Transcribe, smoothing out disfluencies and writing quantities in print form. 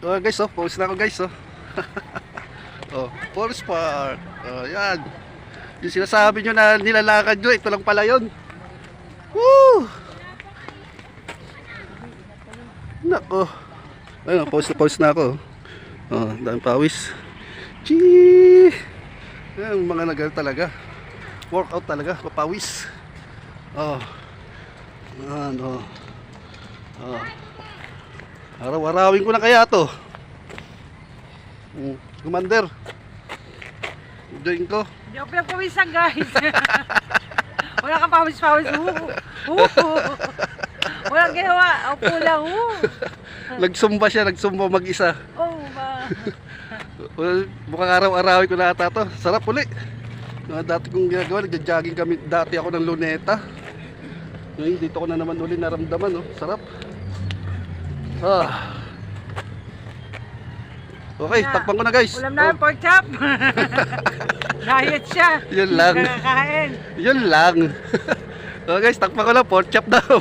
Oh guys, oh, pause na ako guys, oh. Oh, Forest Park. Oh, yan. Yung sinasabi nyo na nilalakad nyo, ito lang pala yun. Woo! Nako. Ayun, pause na ako. Oh, dami pawis. Chee! Yan, mga nagal talaga. Workout talaga, papawis. Oh. Ano. Oh. Araw-arawin ko na kaya to. Commander. Join ko. Hindi ako pinagpawisan, guys. Wala kang pawis-pawis. Walang ginawa. Upo lang. Nagsumba siya, nagsumba mag-isa. Oh, ba. Well, mukhang araw-arawin ko na ata to. Sarap uli. Dati kong ginagawa, nagja-jogging kami. Dati ako ng Luneta. Ngayon, dito ko na naman uli naramdaman. Oh. Sarap. Ah. Okay, takpan ko na guys. Ulam na pork chop. Diet siya. Yun lang. Kakain. Yun lang. Okay guys, takpan ko lang. Pork chop daw.